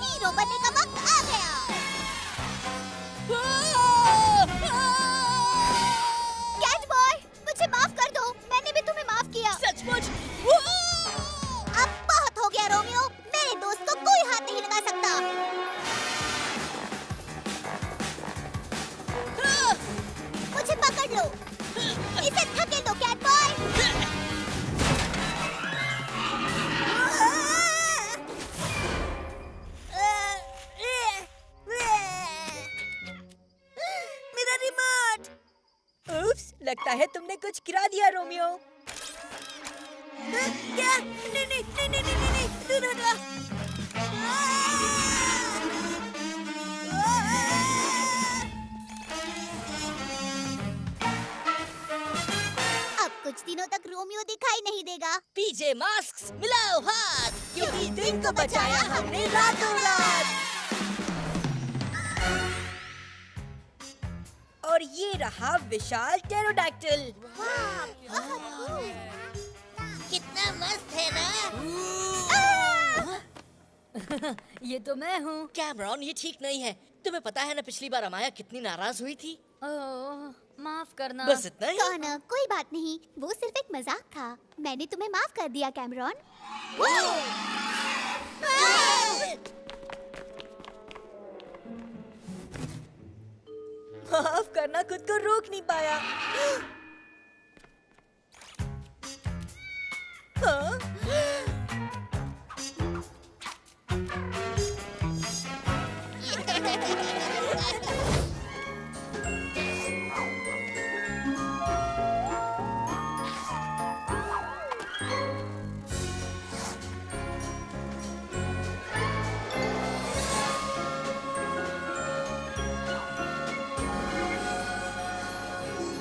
Hero बनने का वक्त आ गया। कैच बॉय, मुझे माफ कर दो, मैंने भी तुम्हें माफ किया। सचमुच? अब बहुत हो गया रोमियो, मेरे दोस्त को कोई हाथ नहीं लगा सकता। मुझे पकड़ लो, इसे धकेल दो कैट बॉय। मेरा रिमोट! उप्स, लगता है तुमने कुछ गिरा दिया रोमियो। क्या? नहीं नहीं नहीं नहीं नहीं नहीं, दूर हट जा। अब कुछ दिनों तक रोमियो दिखाई नहीं देगा। पीजे मास्क्स मिलाओ हाथ, क्योंकि दिन को बचाया हमने रातों रात। और ये रहा विशाल टेरोडैक्टिल। कितना मस्त है ना? ये तो मैं हूँ। कैमरॉन, ये ठीक नहीं है। तुम्हें पता है ना पिछली बार अमाया कितनी नाराज हुई थी? ओह, माफ करना। बस इतना ही? कौन? कोई बात नहीं, वो सिर्फ एक मजाक था। मैंने तुम्हें माफ कर दिया कैमरॉन। माफ करना, खुद को रोक नहीं पाया। हाँ?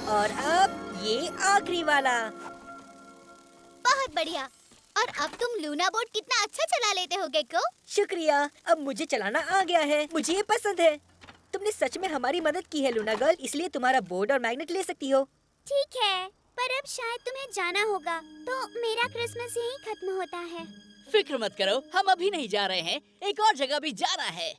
और अब ये आखिरी वाला। बहुत बढ़िया। और अब तुम लूना बोट कितना अच्छा चला लेते हो गेको। शुक्रिया, अब मुझे चलाना आ गया है। मुझे ये पसंद है। तुमने सच में हमारी मदद की है लूना गर्ल, इसलिए तुम्हारा बोर्ड और मैग्नेट ले सकती हो। ठीक है, पर अब शायद तुम्हें जाना होगा, तो मेरा क्रिसमस यहीं खत्म होता है। फिक्र मत करो, हम अभी नहीं जा रहे हैं, एक और जगह भी जाना है।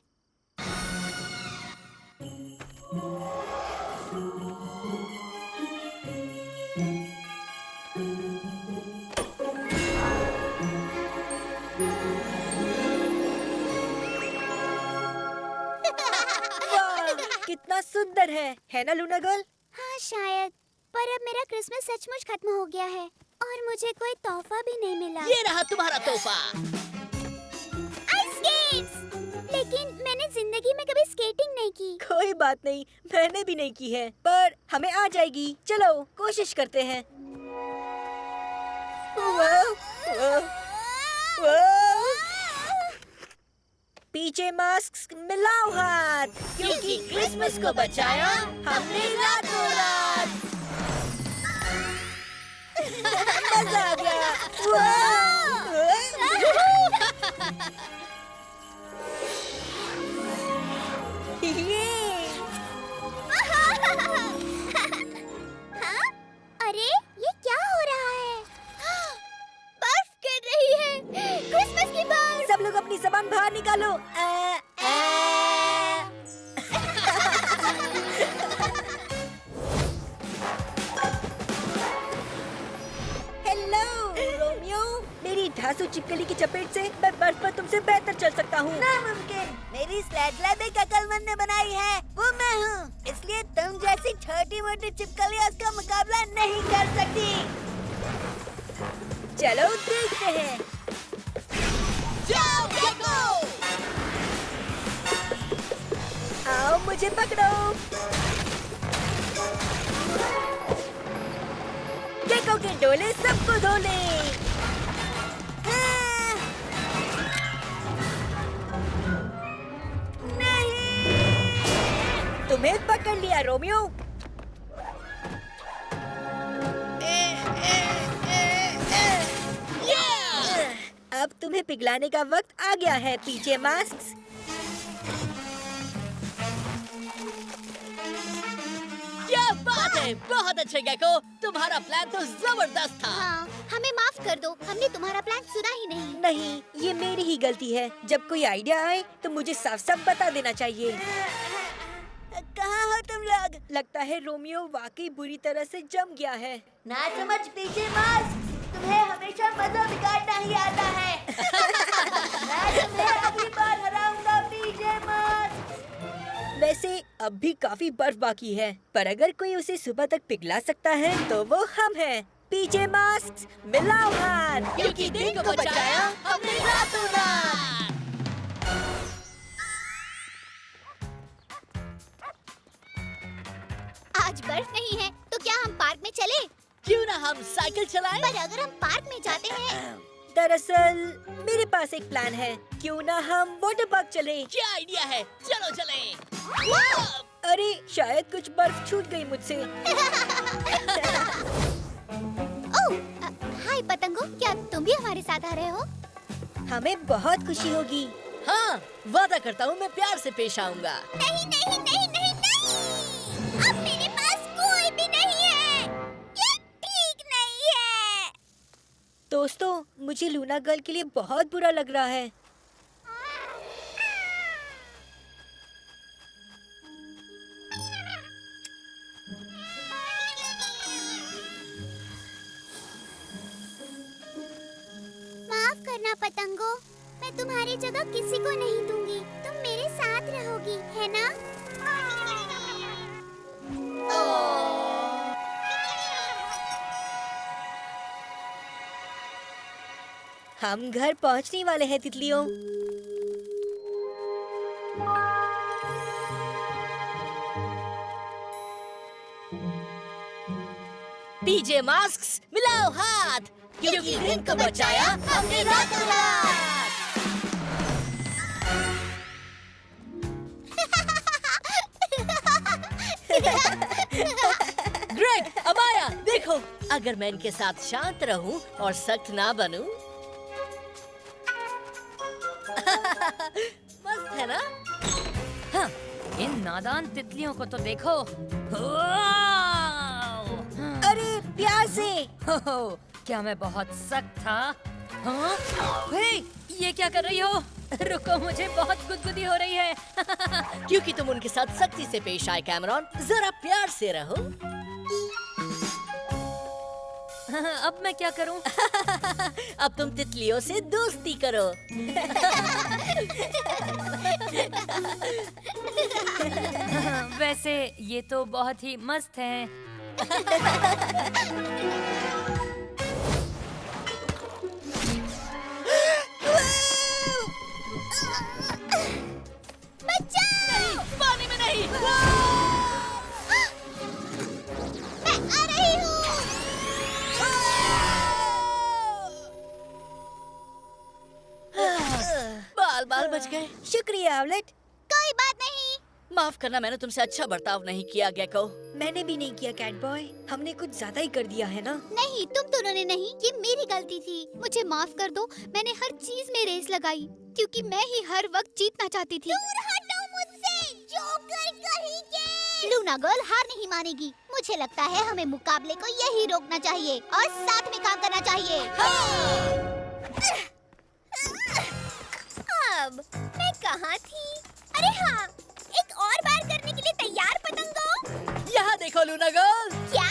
वाह, कितना सुंदर है ना लूना गर्ल? हाँ शायद, पर अब मेरा क्रिसमस सचमुच खत्म हो गया है और मुझे कोई तोहफा भी नहीं मिला। ये रहा तुम्हारा तोहफा। Ice skates! लेकिन मैंने जिंदगी में कभी स्केटिंग नहीं की। कोई बात नहीं, मैंने भी नहीं की है, पर हमें आ जाएगी। चलो कोशिश करते हैं। वाह, वाह, वाह। पीछे मास्क मिलाओ हाथ, क्योंकि क्रिसमस को बचाया हमने रातों रात। मजा आ गया। हाँ? अरे ये क्या हो रहा है? बर्फ गिर रही है, क्रिसमस की बर्फ। सब लोग अपनी जबान बाहर निकालो। हेलो रोमियो, मेरी ढासू चिपकली की चपेट से मैं बर्फ पर तुमसे बेहतर चल सकता हूँ। नामुमकिन। मेरी स्लेड लैब एक अकलमंद ने बनाई है, वो मैं हूँ। इसलिए तुम जैसी छोटी मोटी चिपकलियाँ उसका मुकाबला नहीं कर सकती। चलो देखते हैं। जाओ गेको! आओ मुझे पकड़ो। गेको के डोले सबको धो ले। हाँ। नहीं। तुम्हें पकड़ लिया रोमियो। अब तुम्हें पिघलाने का वक्त आ गया है पीछे मास्क। क्या बात बात है, बहुत अच्छे गेको, तुम्हारा प्लान तो जबरदस्त था। हाँ, हमें माफ कर दो, हमने तुम्हारा प्लान सुना ही नहीं। नहीं, ये मेरी ही गलती है। जब कोई आइडिया आए तो मुझे साफ साफ बता देना चाहिए। कहाँ हो तुम लोग? लगता है रोमियो वाकई बुरी तरह से जम गया है। ना समझ पीछे मास्क, तुम्हें हमेशा मजा बिगाड़ना ही आता है। मैं तुम्हें अगली बार हराऊंगा पीछे मास्क। वैसे अब भी काफी बर्फ बाकी है, पर अगर कोई उसे सुबह तक पिघला सकता है तो वो हम हैं। पीछे मास्क, मिलाओ हाथ, क्योंकि दिन को बचाया हमने रातों रात। आज बर्फ नहीं है, तो क्या हम पार्क में चले? क्यों ना हम साइकिल चलाएं? पर अगर हम पार्क में जाते हैं, दरअसल मेरे पास एक प्लान है। क्यों ना हम वाटर पार्क चले? क्या आइडिया है, चलो चलें। अरे शायद कुछ बर्फ छूट गई मुझसे। ओह, हाय पतंगो, क्या तुम भी हमारे साथ आ रहे हो? हमें बहुत खुशी होगी। हाँ, वादा करता हूँ मैं प्यार से पेश आऊंगा। नहीं नहीं नहीं नहीं नहीं, अब मेरे पास कोई भी नहीं है, ये ठीक नहीं है। दोस्तों, मुझे लूना गर्ल के लिए बहुत बुरा लग रहा है। माफ करना पतंगो, मैं तुम्हारी जगह किसी को नहीं दूंगी। तुम मेरे साथ रहोगी, है ना? हम घर पहुंचने वाले हैं तितलियों। पीजे मास्क, मिलाओ हाथ, क्योंकि दिन को बचाया हमने रातों रात। ग्रेग, अमाया, देखो, अगर मैं इनके साथ शांत रहूं और सख्त ना बनूं, मस्त है ना? हाँ, इन नादान तितलियों को तो देखो। अरे प्यार से। हो, क्या मैं बहुत सख्त था? हाँ? हे, ये क्या कर रही हो? रुको, मुझे बहुत गुदगुदी हो रही है। क्योंकि तुम उनके साथ सख्ती से पेश आए कैमरॉन, जरा प्यार से रहो। अब मैं क्या करूं? अब तुम तितलियों से दोस्ती करो। वैसे ये तो बहुत ही मस्त है। बचाओ! पानी में नहीं। मैं आ रही हूँ। बाल बाल बच गए। शुक्रिया आउलेट। कोई बात नहीं। माफ करना, मैंने तुमसे अच्छा बर्ताव नहीं किया गेको। मैंने भी नहीं किया कैट बॉय, हमने कुछ ज्यादा ही कर दिया है ना। नहीं, तुम दोनों ने नहीं, ये मेरी गलती थी। मुझे माफ कर दो, मैंने हर चीज में रेस लगाई क्योंकि मैं ही हर वक्त जीतना चाहती थी। दूर हटो मुझसे, जोकर कहीं के। लूना गर्ल हार नहीं मानेगी। मुझे लगता है हमें मुकाबले को यही रोकना चाहिए और साथ में काम करना चाहिए। अब मैं कहाँ थी? अरे हाँ, एक और बार करने के लिए तैयार पतंगो? यहाँ देखो लूना गर्ल। क्या?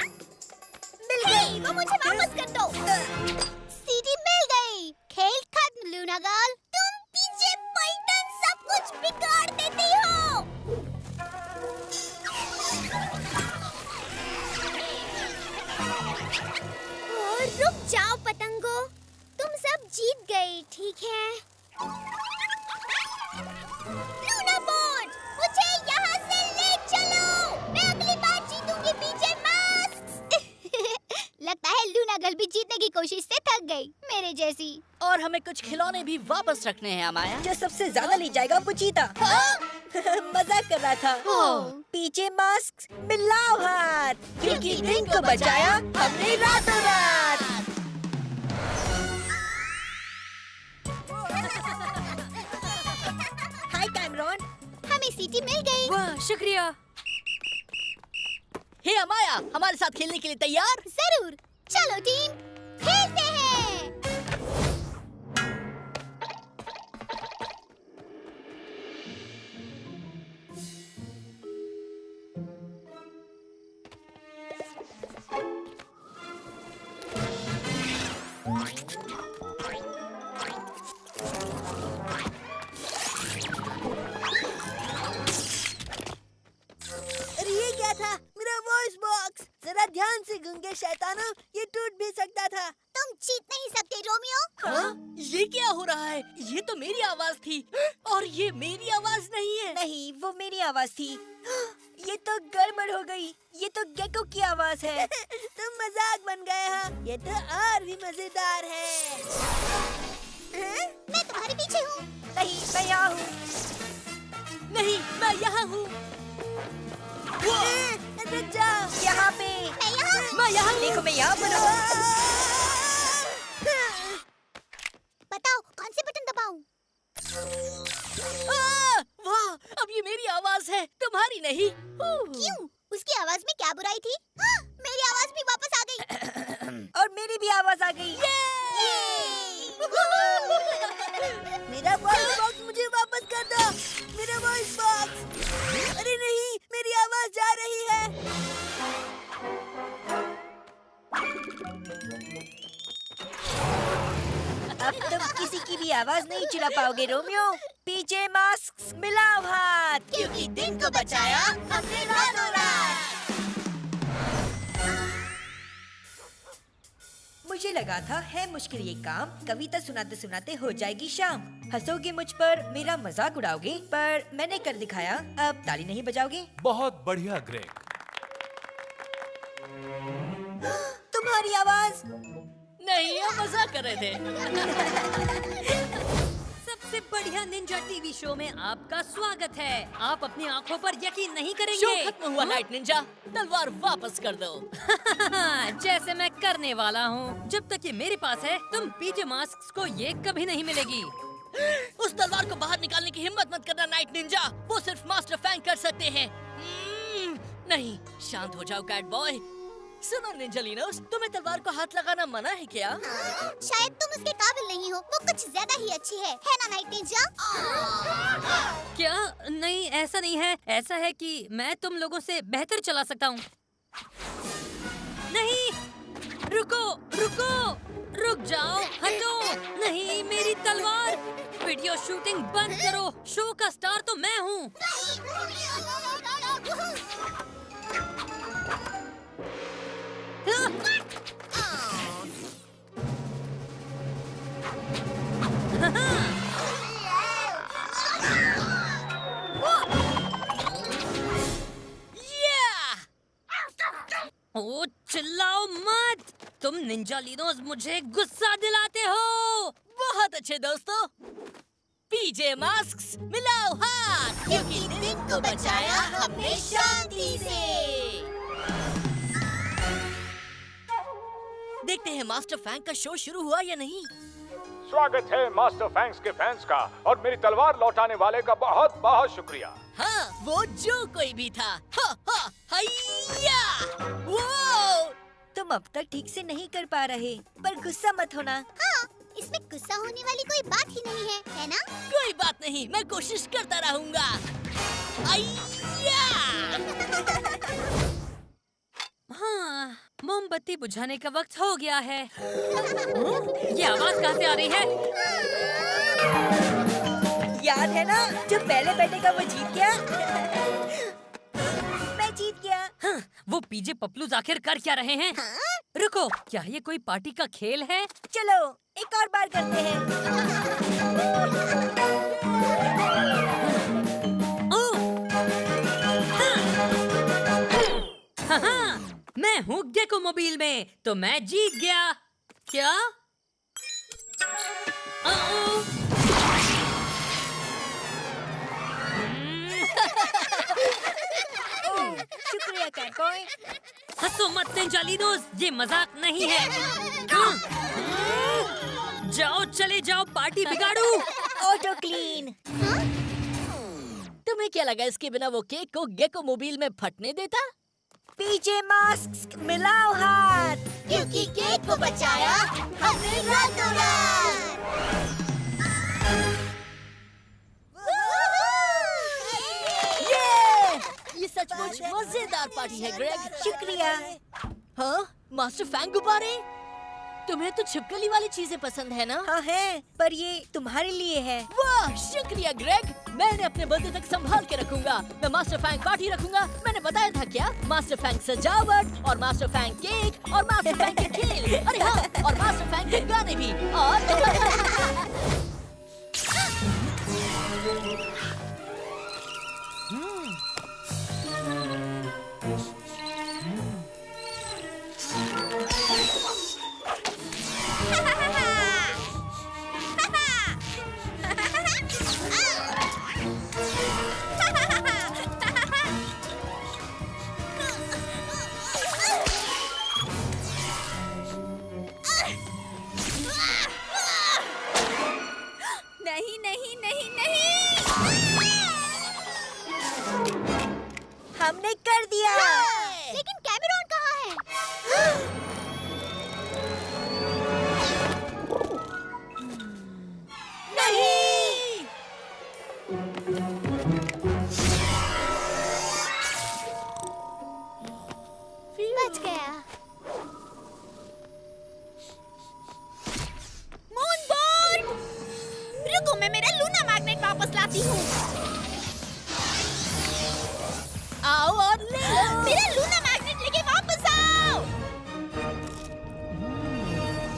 मिल गई। वो मुझे वापस कर दो। सीटी मिल गई। खेल खत्म लूना गर्ल। तुम पीछे पैटर्न सब कुछ बिगाड़ देती हो। और रुक जाओ पतंगो, तुम सब जीत गई, ठीक है? लूना बोट, मुझे यहाँ से ले चलो। मैं अगली बार जीतूंगी पीछे मास्क। लगता है लूना गर्ल भी जीतने की कोशिश से थक गई, मेरे जैसी। और हमें कुछ खिलौने भी वापस रखने हैं अमाया। जो सबसे ज्यादा ले जाएगा वो जीता। मजाक कर रहा था। पीछे मास्क, मिलाओ हाथ, क्योंकि दिन को बचाया हमने रातों रात। हाय कैमरॉन। हमें सीटी मिल गई। वाह, शुक्रिया। हे अमाया, हमारे साथ खेलने के लिए तैयार? जरूर। चलो टीम, खेलते हैं। अरे ये क्या था? मेरा वॉइस बॉक्स। जरा ध्यान से गूंगे शैतानों, ये टूट भी सकता था। तुम जीत नहीं सकते रोमियो। हाँ? ये क्या हो रहा है? ये तो मेरी आवाज थी और ये मेरी आवाज नहीं है। नहीं, वो मेरी आवाज थी। ये तो गड़बड़ हो गई। ये तो गेको की आवाज है। तुम मजाक बन गए हो। ये तो और भी मजेदार है। मैं तुम्हारे पीछे हूँ। नहीं, मैं यहाँ हूँ। नहीं, मैं यहाँ हूँ। रुक जाओ। यहाँ पे। मैं यहाँ हूँ। मैं यहाँ हूँ। देखो, मैं यहाँ पर हूँ। बताओ कौन से बटन दबाऊं? वाह, अब ये मेरी आवाज है, तुम्हारी नहीं। क्यों? उसकी आवाज में क्या बुराई थी? हाँ, मेरी आवाज भी वापस आ गई। और मेरी भी आवाज आ गई। मेरा वॉइस बॉक्स मुझे वापस कर दो। मेरा वॉइस बॉक्स। अरे नहीं, मेरी आवाज जा रही है। अब तुम किसी की भी आवाज नहीं चुरा पाओगे रोमियो। पीछे मास्क मिलाओ हाथ, क्योंकि दिन को बचाया हमने रातों रात। मुझे लगा था है मुश्किल ये काम, कविता सुनाते सुनाते हो जाएगी शाम। हंसोगे मुझ पर, मेरा मजाक उड़ाओगे, पर मैंने कर दिखाया। अब ताली नहीं बजाओगे? बहुत बढ़िया ग्रेग। तुम्हारी आवाज। नहीं, हम मजाक कर रहे थे। सबसे बढ़िया निंजा टीवी शो में आपका स्वागत है। आप अपनी आंखों पर यकीन नहीं शो करेंगे। खत्म हुआ नाइट निंजा, तलवार वापस कर दो। जैसे मैं करने वाला हूँ। जब तक ये मेरे पास है, तुम पीजे मास्क को ये कभी नहीं मिलेगी। उस तलवार को बाहर निकालने की हिम्मत मत करना नाइट निंजा, वो सिर्फ मास्टर फैंग कर सकते हैं। नहीं, शांत हो जाओ कैट बॉय। सुनो निंजालिनोस, तुम्हें तलवार को हाथ लगाना मना है क्या? शायद तुम उसके काबिल नहीं हो। वो कुछ ज्यादा ही अच्छी है ना नाइट निंजा? क्या? नहीं, ऐसा नहीं है। ऐसा है कि मैं तुम लोगों से बेहतर चला सकता हूँ। नहीं, रुको, रुको, रुक जाओ, हटो। नहीं, मेरी तलवार। वीडियो शूटिंग बंद करो। शो का स्टार तो मैं हूँ। ओ, चिल्लाओ मत। तुम निंजालिनोस मुझे गुस्सा दिलाते हो। बहुत अच्छे दोस्तों, पीजे मास्क मिलाओ हाथ, क्योंकि दिन को बचाया हमने शांति से। देखते हैं मास्टर फैंग का शो शुरू हुआ या नहीं। स्वागत है मास्टर फैंग्स के फैंस का, और मेरी तलवार लौटाने वाले का बहुत बहुत शुक्रिया। हाँ, वो जो कोई भी था। हा, हा, हैया! वो! तुम अब तक ठीक से नहीं कर पा रहे, पर गुस्सा मत होना। हाँ, इसमें गुस्सा होने वाली कोई बात ही नहीं है ना? कोई बात नहीं, मैं कोशिश करता रहूंगा। हाँ, मोमबत्ती बुझाने का वक्त हो गया है। ये आवाज कहाँ से आ रही है? याद है ना, जो पहले बैठेगा वो जीत गया। मैं जीत गया। हाँ, वो पीजे पपलूज आखिर कर क्या रहे हैं? रुको, क्या ये कोई पार्टी का खेल है? चलो एक और बार करते हैं। ओह! हाँ, हाँ, मैं हूँ गेको मोबाइल में, तो मैं जीत गया। क्या? शुक्रिया कैट बॉय। हंसो मत निंजालिनोस, ये मजाक नहीं है। हाँ। जाओ, चले जाओ, पार्टी बिगाड़ू। Auto clean. तुम्हें क्या लगा इसके बिना वो केक को गेको मोबाइल में फटने देता? पीजे मास्क मिलाओ हाथ, क्योंकि केक को बचाया हमने रातों रात। ये सचमुच मजेदार पार्टी है ग्रेग। शुक्रिया। हाँ, मास्टर फैंग गुब्बारे। तुम्हें तो छिपकली वाली चीजें पसंद है ना? हाँ है, पर ये तुम्हारे लिए है। वाह, शुक्रिया ग्रेग। मैं इन्हें अपने बर्थडे तक संभाल के रखूंगा। मैं मास्टर फैंग पार्टी रखूंगा। मैंने बताया था क्या? मास्टर फैंग सजावट और मास्टर फैंग केक और मास्टर फैंग के खेल। अरे हाँ, और मास्टर फैंग के गाने भी। और नहीं नहीं नहीं नहीं। हमने कर दिया। लेकिन कैमरॉन कहाँ है? नहीं। बच गया। मूनबोर्ड! रुको, मैं मेरा लूना मैग्नेट वापस लाती हूँ। आओ और ले लो। मेरा लूना मैग्नेट लेके वापस आओ।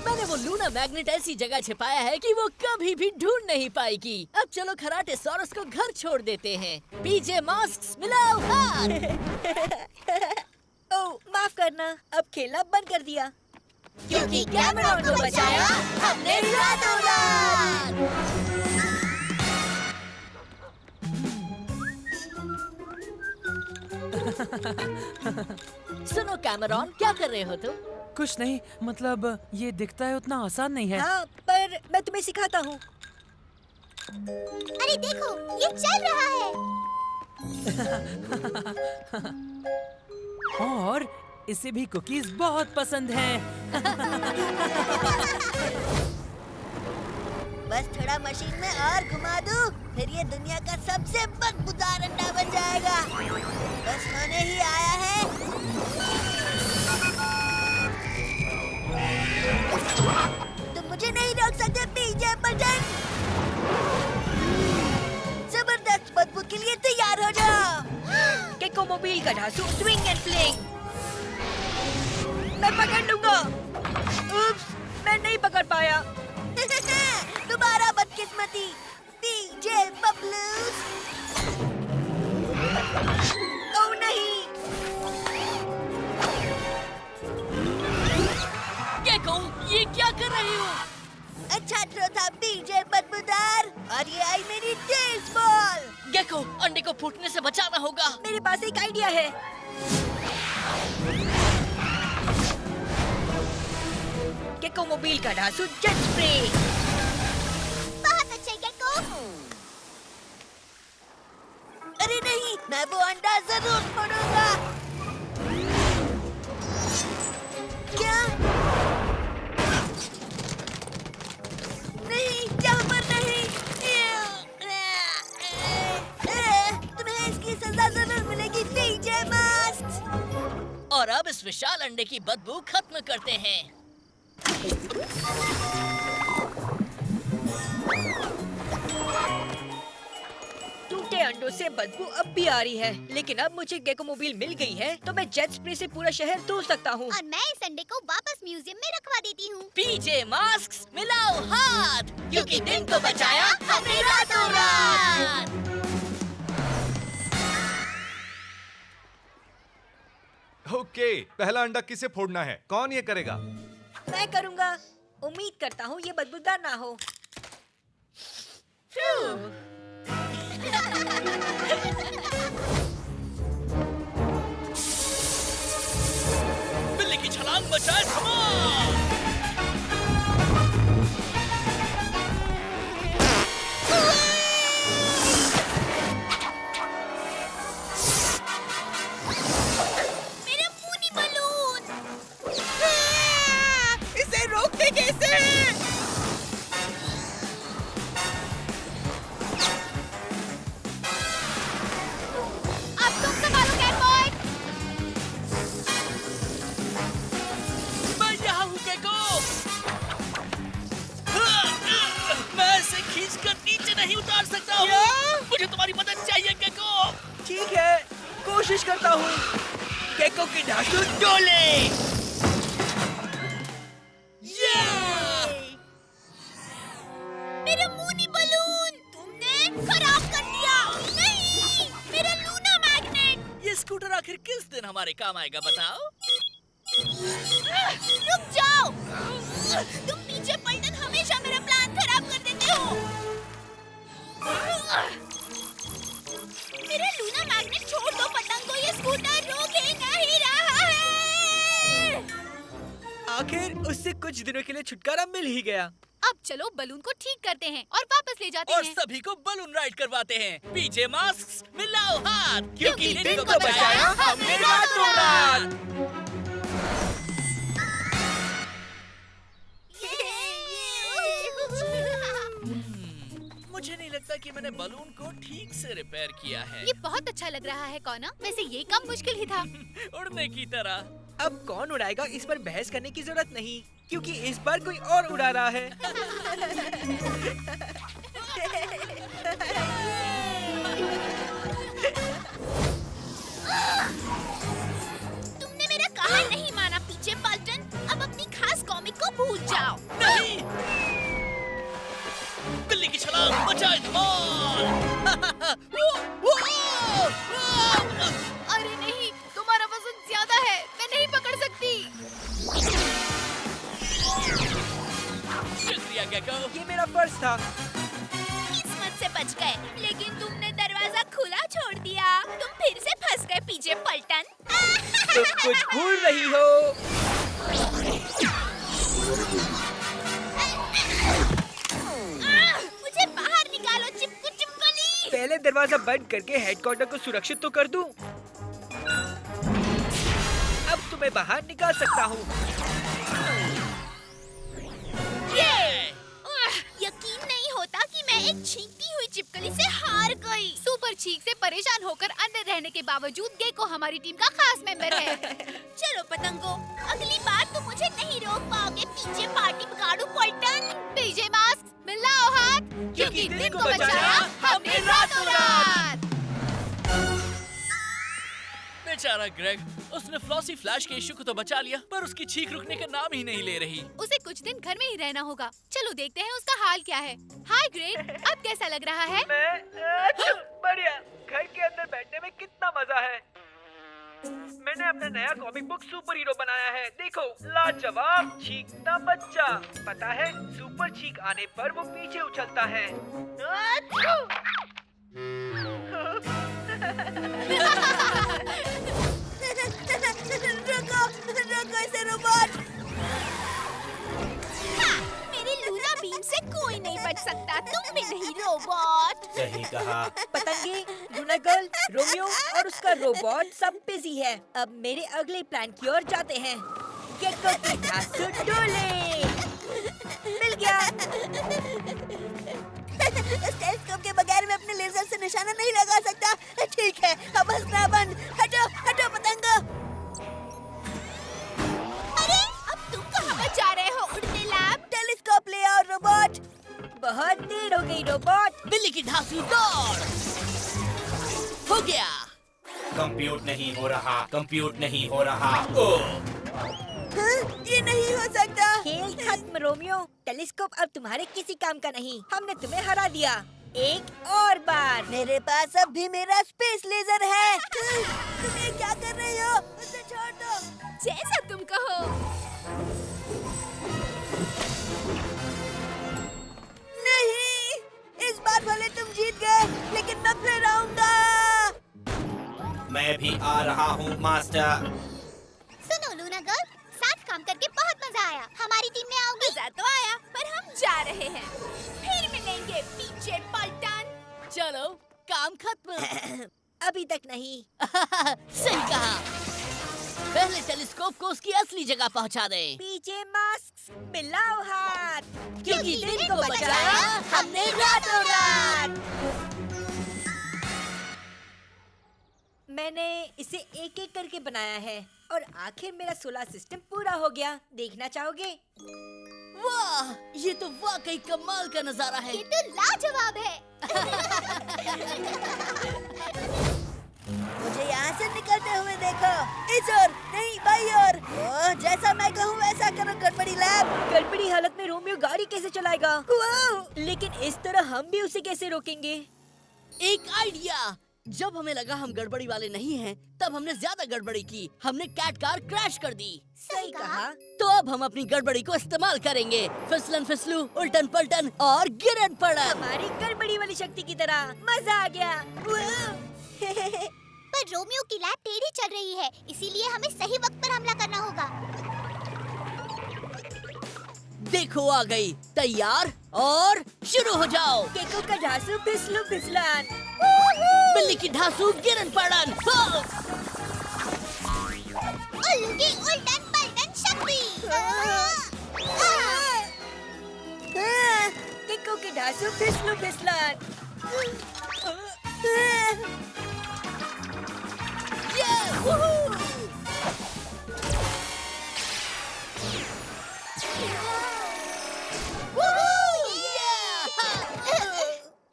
मैंने वो लूना मैग्नेट ऐसी जगह छिपाया है कि वो कभी भी ढूंढ नहीं पाएगी। अब चलो खराटे सॉरस को घर छोड़ देते हैं। पीजे मास्क मिलाओ हाथ। ओह, माफ करना, अब खेलना बंद कर दिया। क्योंकि कैमरॉन को बचाया हमने रातों रात। सुनो कैमरॉन, क्या कर रहे हो तुम? कुछ नहीं, मतलब ये दिखता है उतना आसान नहीं है। हाँ, पर मैं तुम्हें सिखाता हूँ। अरे देखो, ये चल रहा है। और इसे भी कुकीज बहुत पसंद हैं। बस थोड़ा मशीन में और घुमा दूं, फिर ये दुनिया का सबसे बदबूदार अंडा बन जाएगा। बस होने ही आया है। तुम मुझे नहीं रोक सकते पीजे बटन। जबरदस्त बदबू के लिए तैयार हो जाओ। केको मोबाइल का ढांसू स्विंग एंड फ्लिंग। मैं पकड़ लूंगा। उप्स, मैं नहीं पकड़ पाया। दोबारा बदकिस्मती। पीजे बबलूज। ओह नहीं। गेको, ये क्या कर रही हो? अच्छा थ्रो था पीजे बदबूदार, और ये आई मेरी टेल्स बॉल। गेको, अंडे को फूटने से बचाना होगा। मेरे पास एक आइडिया है। केको मोबाइल का ढांसू जेट स्प्रे। बहुत अच्छे गेको। अरे नहीं, मैं वो अंडा जरूर फोड़ूंगा। क्या? नहीं, यहाँ पर नहीं। तुम्हें इसकी सजा जरूर मिलेगी पीजे मास्क। और अब इस विशाल अंडे की बदबू खत्म करते हैं। टूटे अंडों से बदबू अब भी आ रही है, लेकिन अब मुझे गेको मोबाइल मिल गई है, तो मैं जेट स्प्रे से पूरा शहर धो सकता हूँ। और मैं इस अंडे को वापस म्यूजियम में रखवा देती हूँ। पीजे मास्क मिलाओ हाथ, क्योंकि दिन को बचाया हमने रातों रात। ओके, पहला अंडा किसे फोड़ना है? कौन ये करेगा? मैं करूँगा। उम्मीद करता हूँ ये बदबूदार ना हो। बिल्ली की छलांग मचाए धमाल। मेरा चाहिए गेको। ठीक है, कोशिश करता हूँ। गेको की धांसू डोले। मेरा मूनी बलून तुमने खराब कर दिया। नहीं, मेरा लूना मैग्नेट। ये स्कूटर आखिर किस दिन हमारे काम आएगा बताओ? रुक जाओ। तुम पीछे पलटन हमेशा मेरा प्लान खराब कर देते हो। मेरा लूना मैग्नेट छोड़ दो पतंगों, ये स्कूटर रोक ही नहीं रहा है। आखिर उससे कुछ दिनों के लिए छुटकारा मिल ही गया। अब चलो बलून को ठीक करते हैं और वापस ले जाते और हैं। सभी को बलून राइड करवाते हैं। पीछे मास्क मिलाओ हाथ, क्योंकि दिन को बचाया हमने रातों रात। मुझे नहीं लगता कि मैंने बलून को ठीक से रिपेयर किया है। ये बहुत अच्छा लग रहा है कौना। वैसे ये काम मुश्किल ही था। उड़ने की तरह। अब कौन उड़ाएगा इस पर बहस करने की जरूरत नहीं, क्योंकि इस बार कोई और उड़ा रहा है। तुमने मेरा कहा नहीं माना पीछे पलटन। अब अपनी खास कॉमिक को भूल जाओ। नहीं, बिल्ली की छलांग बचाए धमाल। अरे नहीं, तुम्हारा वजन ज्यादा है, मैं नहीं पकड़ सकती। शुक्रिया गेको। ये मेरा फर्ज था। किस्मत से बच गए, लेकिन तुमने दरवाजा खुला छोड़ दिया। तुम फिर से फंस गए पीछे पलटन। तुम कुछ भूल रही हो। मुझे बाहर निकालो चिपकू चिपकली। पहले दरवाजा बंद करके हेडक्वार्टर को सुरक्षित तो कर दूं। अब तुम्हें बाहर निकाल सकता हूँ। यकीन नहीं होता कि मैं एक छींकती हुई चिपकली से हार गई। सुपर छींक से परेशान होकर अंदर रहने के बावजूद गेको हमारी टीम का खास मेंबर है। चलो पतंगो, अगली बार तुम मुझे नहीं रोक पाओगे पीछे पार्टी बिगाड़ू पलटन। पीछे मास्क मिलाओ हाथ, क्योंकि दिन को बचाया हमने रातों रात। बेचारा ग्रेग, उसने फ्लॉसी फ्लैश के इशू को तो बचा लिया, पर उसकी छींक रुकने का नाम ही नहीं ले रही। उसे कुछ दिन घर में ही रहना होगा। चलो देखते हैं उसका हाल क्या है। हाय ग्रेग, अब कैसा लग रहा है? बढ़िया। घर के अंदर बैठने में कितना मजा है। मैंने अपना नया कॉमिक बुक सुपर हीरो बनाया है। देखो, लाजवाब चीखता बच्चा। पता है, सुपर चीख आने पर वो पीछे उछलता है। रुको इसे रोबोट। मेरी लूना बीम से कोई नहीं बच सकता, तुम भी नहीं रोबोट। सही कहा। पतंगे, लूना गर्ल, रोमियो और उसका रोबोट सब बिजी है। अब मेरे अगले प्लान की ओर जाते हैं। गेको की धांसू डोले। मिल गया। टेलीस्कोप के बगैर मैं अपने लेजर से निशाना नहीं लगा सकता। ठीक है, अब हंसना बंद। हटो हटो पतंगो। अरे अब तुम कहाँ पर जा रहे हो उड़ते लैब? टेलीस्कोप ले आओ रोबोट। बहुत देर हो गई रोबोट। बिल्ली की धांसू दौड़। हो गया। कंप्यूट नहीं हो रहा, कंप्यूट नहीं हो रहा। ये नहीं हो सकता। खेल खत्म रोमियो। टेलीस्कोप अब तुम्हारे किसी काम का नहीं। हमने तुम्हें हरा दिया। एक और बार। मेरे पास अब भी मेरा स्पेस लेजर है। तुम ये क्या कर रहे हो? उसे छोड़ दो। जैसा तुम कहो। नहीं, इस बार भले तुम जीत गए, लेकिन मैं फिर आऊंगा। मैं भी आ रहा हूँ मास्टर। सुनो लूना गर्ल, साथ काम करके बहुत मजा आया। हमारी टीम में आओगे? मजा तो आया, पर हम जा रहे हैं। फिर मिलेंगे पीछे पलटन। चलो, काम खत्म। अभी तक नहीं। सही कहा। पहले टेलीस्कोप को उसकी असली जगह पहुंचा दे। पीछे मास्क मिलाओ हाथ, क्योंकि दिन को बचाया हमने रातों रात। मैंने इसे एक एक करके बनाया है और आखिर मेरा सोलर सिस्टम पूरा हो गया। देखना चाहोगे? वाह, ये तो वाकई कमाल का नजारा है। ये तो लाजवाब है। चलाएगा। वाओ! लेकिन इस तरह हम भी उसे कैसे रोकेंगे? एक आइडिया। जब हमें लगा हम गड़बड़ी वाले नहीं हैं, तब हमने ज्यादा गड़बड़ी की। हमने कैट कार क्रैश कर दी। सही कहा। तो अब हम अपनी गड़बड़ी को इस्तेमाल करेंगे। फिसलन फिसलू, उल्टन पलटन और गिरन पड़न। हमारी गड़बड़ी वाली शक्ति की तरह। मजा आ गया। वाओ! पर रोमियो की लैब टेढ़ी चल रही है, इसीलिए हमें सही वक्त पर हमला करना होगा। देखो आ गई। तैयार और शुरू हो जाओ। केको का ढांसू फिसलू फिसलान। बिल्ली की ढांसू गिरन पड़न। उल्लू की उल्टन पलटन शक्ति। केको के ढांसू फिसलू फिसलान।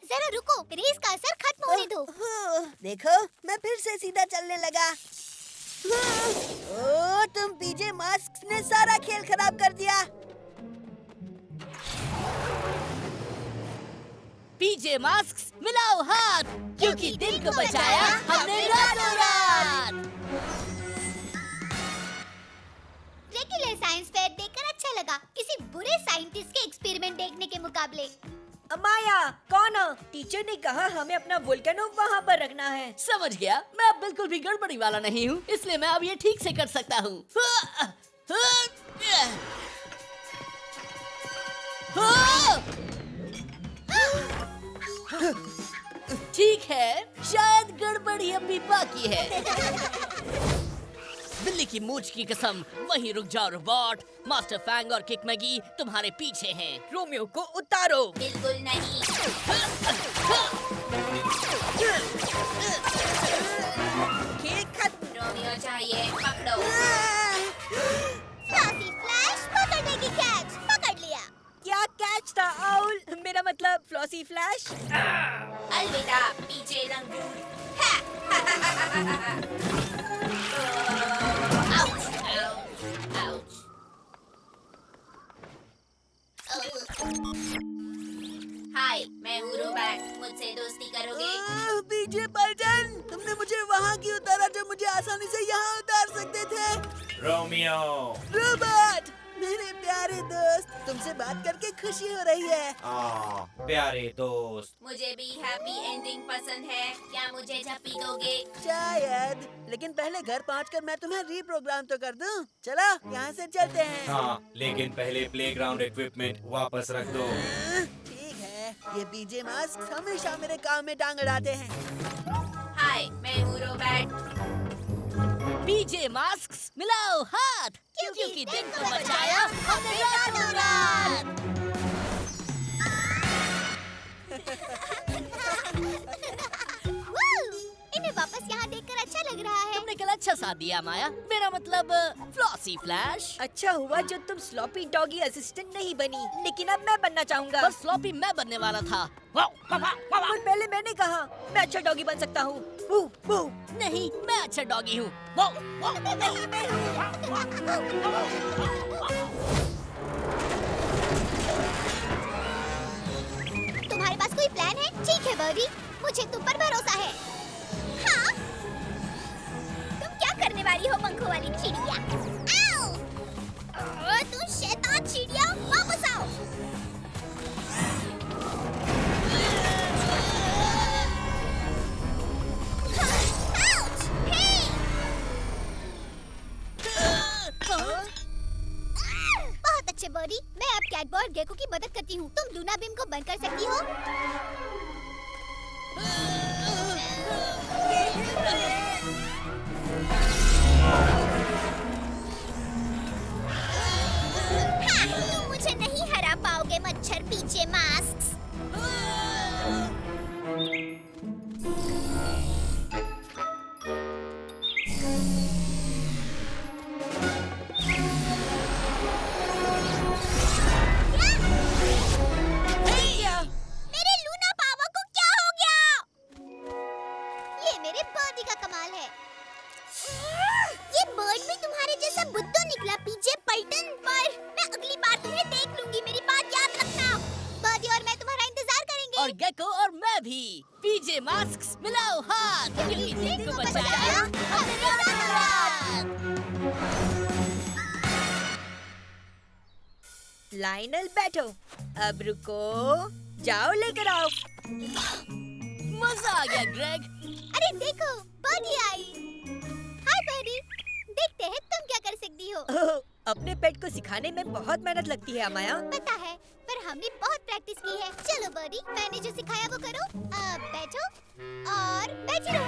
जरा रुको, रेस का असर खत्म होने दो। देखो, मैं फिर से सीधा चलने लगा। ओ, तुम पीजे मास्क ने सारा खेल खराब कर दिया। पीजे मास्क मिलाओ हाथ, क्योंकि दिन को बचाया हमने रातों रात। रेगुलर साइंस फेयर देखकर अच्छा लगा, किसी बुरे साइंटिस्ट के एक्सपेरिमेंट देखने के मुकाबले। अमाया, कौन हो? टीचर ने कहा हमें अपना वोल्केनो वहाँ पर रखना है। समझ गया। मैं अब बिल्कुल भी गड़बड़ी वाला नहीं हूँ, इसलिए मैं अब ये ठीक से कर सकता हूँ। ठीक है, शायद गड़बड़ी अब भी बाकी है। बिल्ली की मूंछ की कसम। वहीं रुक जाओ रोबोट। मास्टर फैंग और किक मैगी तुम्हारे पीछे हैं। रोमियो को उतारो। बिल्कुल नहीं। खेल खत्म। रोमियो चाहिए, पकड़ो। फ्लॉसी फ्लैश पकड़ने की कैच। पकड़ लिया। क्या कैच था आउल? मेरा मतलब फ्लॉसी फ्लैश। अलविदा पीछे रंगून। हाय, मैं हूँ रोबैट। मुझसे दोस्ती करोगे? पीजे पलटन, तुमने मुझे वहाँ क्यों उतारा जो मुझे आसानी से यहाँ उतार सकते थे? रोमियो। रोबोट, मेरे प्यारे दोस्त, तुमसे बात करके खुशी हो रही है। प्यारे दोस्त। मुझे भी हैप्पी एंडिंग पसंद है। क्या मुझे झप्पी दोगे? शायद, लेकिन पहले घर पहुंचकर मैं तुम्हें रीप्रोग्राम तो कर दूं। चलो, यहाँ से चलते हैं। हाँ, लेकिन पहले प्लेग्राउंड इक्विपमेंट वापस रख दो। ठीक है, ये पीजे मास्क हमेशा मेरे काम में टांग अड़ाते हैं। हाय, मैं हूँ रोबैट। पीजे मास्क मिलाओ हाथ, क्योंकि दिन को बचाया हमने रातों रात। इन्हें वापस यहाँ देखकर अच्छा लग रहा है। तुमने कल अच्छा साथ दिया माया। मेरा मतलब फ्लॉसी फ्लैश। अच्छा हुआ जो तुम स्लॉपी डॉगी असिस्टेंट नहीं बनी, लेकिन अब मैं बनना चाहूँगा। बस फ्लॉपी मैं बनने वाला था। और पहले मैंने कहा मैं अच्छा डॉगी बन सकता हूँ। नहीं, मैं अच्छा डॉगी हूँ। नहीं, मैं तुम्हारे पास कोई प्लान है? ठीक है बर्डी, मुझे तुम पर भरोसा है। हाँ? तुम क्या करने वाली हो पंखों वाली चिड़िया? आओ! तुम शैतान चिड़िया, वापस आओ! आउच! हे! बहुत अच्छे बर्डी, मैं अब कैटबॉय और गेको की मदद करती हूँ। तुम लूना बीम को बंद कर सकती हो? तुम मुझे नहीं हरा पाओगे मच्छर पीछे मास्क। मेरे लूना पावा को क्या हो गया? ये मेरे बर्डी का कमाल है। ये बर्ड भी तुम्हारे जैसा बुद्धू निकला पीछे पलटन। पर मैं अगली बार तुम्हें देख लूंगी, मेरी बात याद रखना। और गेको और मैं भी। पीजे मास्क्स मिलाओ हाथ, क्योंकि दिन को बचाया हमने रातों रात। लाइनल बैठो। अब रुको, जाओ लेकर आओ। मजा आ गया ग्रेग। अरे देखो, बर्डी आई। हाय बर्डी, देखते हैं तुम क्या कर सकती हो। ओह, अपने पेट को सिखाने में बहुत मेहनत लगती है अमाया। पता है, पर हमने बहुत प्रैक्टिस की है। चलो बर्डी, मैंने जो सिखाया वो करो। अब बैठो और बैठी रहो।